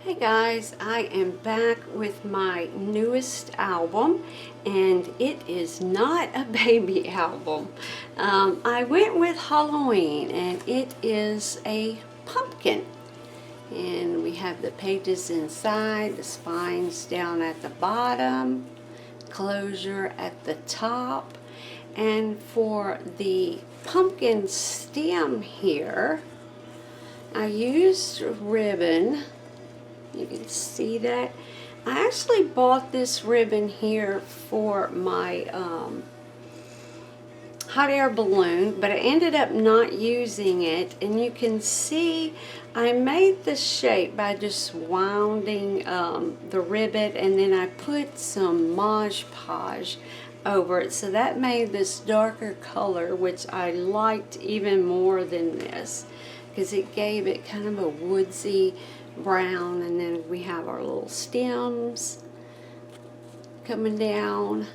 Hey guys, I am back with my newest album, and it is not a baby album. I went with Halloween, and it is a pumpkin. And we have the pages inside, the spines down at the bottom, closure at the top. And for the pumpkin stem here, I used ribbon. You can see that. I actually bought this ribbon here for my hot air balloon, but I ended up not using it. And you can see I made the shape by just winding the ribbon, and then I put some Mod Podge over it. So that made this darker color, which I liked even more than this, because it gave it kind of a woodsy brown. And then we have our little stems coming down.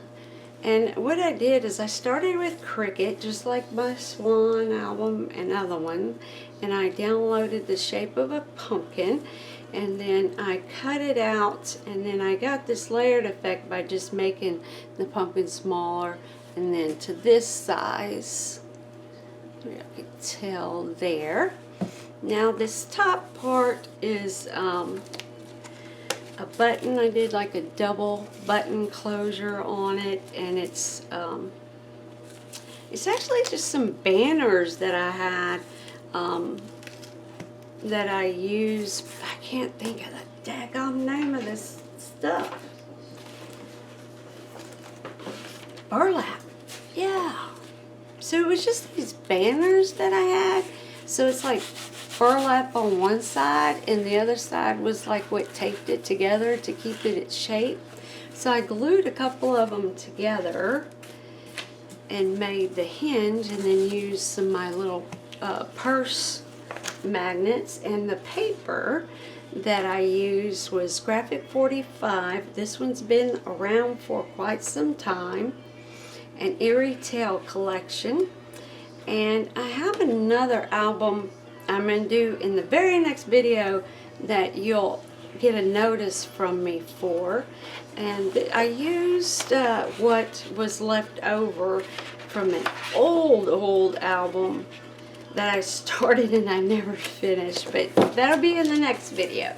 And what I did is I started with Cricut, just like my Swan album and other one, and I downloaded the shape of a pumpkin, and then I cut it out, and then I got this layered effect by just making the pumpkin smaller, and then to this size, you can tell there. Now this top part is a button. I did like a double button closure on it, and it's actually just some banners that I had that I use. I can't think of the daggone name of this stuff. Burlap. Yeah. So it was just these banners that I had. So it's like burlap on one side, and the other side was like what taped it together to keep it its shape. So I glued a couple of them together and made the hinge, and then used some of my little purse magnets. And the paper that I used was G45. This one's been around for quite some time, an Eerie Tale collection. And I have another album I'm going to do in the very next video that you'll get a notice from me for. And I used what was left over from an old album that I started and I never finished, but that'll be in the next video.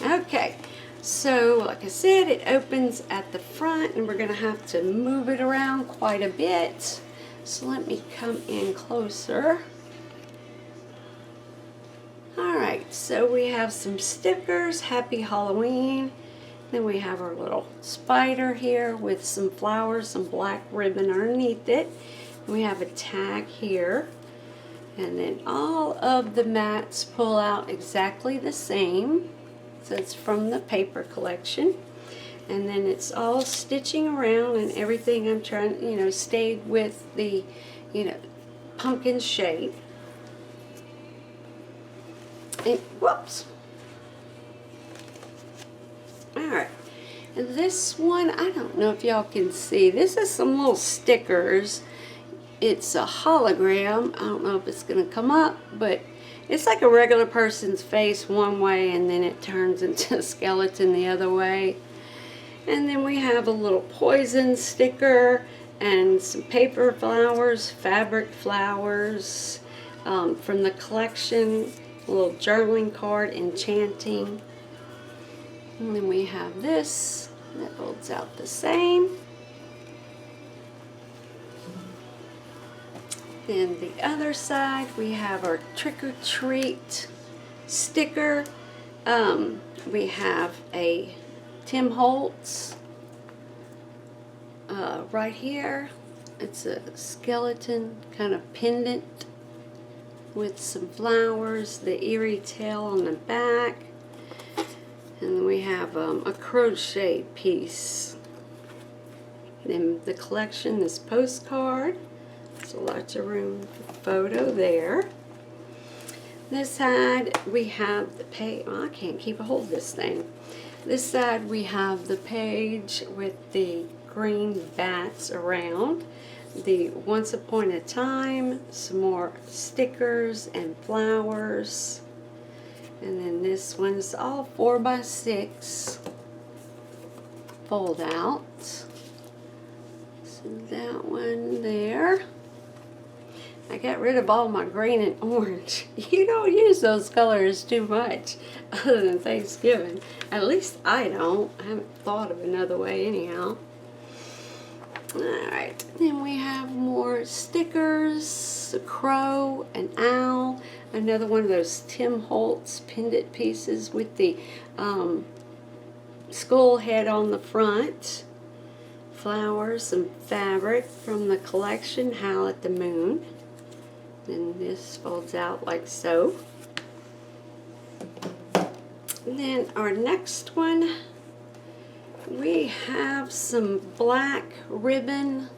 Okay, so like I said, it opens at the front, and we're going to have to move it around quite a bit. So let me come in closer. Alright, so we have some stickers, Happy Halloween. Then we have our little spider here with some flowers, some black ribbon underneath it. We have a tag here. And then all of the mats pull out exactly the same. So it's from the paper collection. And then it's all stitching around, and everything I'm trying, stayed with the, pumpkin shape. And, whoops. Alright. And this one, I don't know if y'all can see. This is some little stickers. It's a hologram. I don't know if it's going to come up, but it's like a regular person's face one way, and then it turns into a skeleton the other way. And then we have a little poison sticker and some paper flowers, fabric flowers from the collection. A little journaling card, enchanting. And then we have this that holds out the same. Then the other side, we have our trick or treat sticker. We have a Tim Holtz right here. It's a skeleton kind of pendant with some flowers, the Eerie Tale on the back. And we have a crochet piece. Then the collection, this postcard. So lots of room for photo there. This side we have the page. Oh, I can't keep a hold of this thing. This side we have the page with the green bats around. The Once Upon a Time, some more stickers and flowers. And then this one's all 4x6 fold out. So that one there. I got rid of all my green and orange. You don't use those colors too much other than Thanksgiving. At least I don't. I haven't thought of another way anyhow. Alright, then we have more stickers, a crow, an owl, another one of those Tim Holtz pendant pieces with the skull head on the front, flowers, some fabric from the collection Howl at the Moon. Then this folds out like so. And then our next one, we have some black ribbon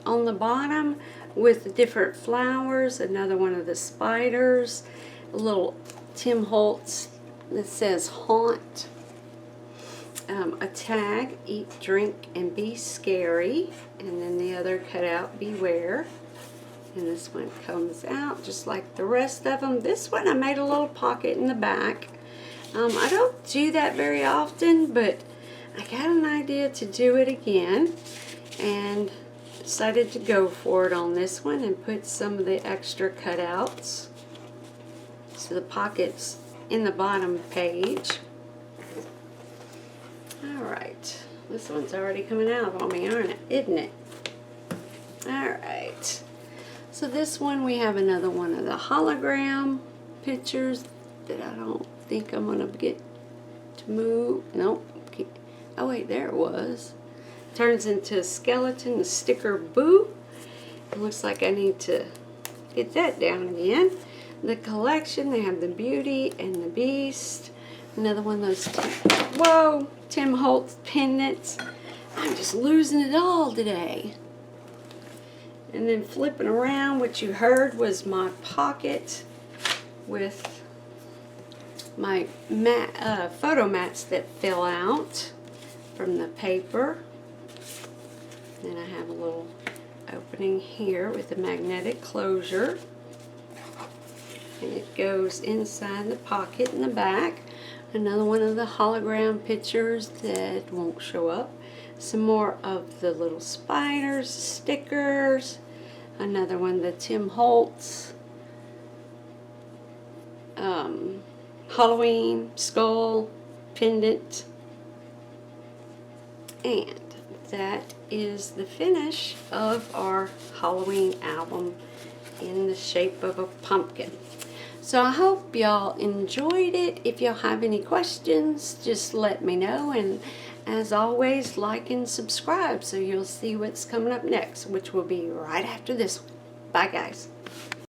on the bottom with different flowers, another one of the spiders, a little Tim Holtz that says haunt, a tag, eat, drink, and be scary, and then the other cutout, beware. And this one comes out just like the rest of them. This one I made a little pocket in the back. I don't do that very often, but I got an idea to do it again and decided to go for it on this one and put some of the extra cutouts. So the pocket's in the bottom page. Alright, this one's already coming out on me, isn't it? Alright. So this one we have another one of the hologram pictures that I don't think I'm going to get to move. Nope. Oh wait, there it was. Turns into a skeleton, a sticker boo. It looks like I need to get that down again. The collection, they have the Beauty and the Beast. Another one of those, Tim Holtz pendants. I'm just losing it all today. And then flipping around, what you heard was my pocket with my photo mats that fell out from the paper. Then I have a little opening here with a magnetic closure. And it goes inside the pocket in the back. Another one of the hologram pictures that won't show up. Some more of the little spiders, stickers. Another one, the Tim Holtz Halloween skull pendant. And that is the finish of our Halloween album in the shape of a pumpkin. So I hope y'all enjoyed it. If y'all have any questions, just let me know. And as always, like and subscribe so you'll see what's coming up next, which will be right after this one. Bye, guys.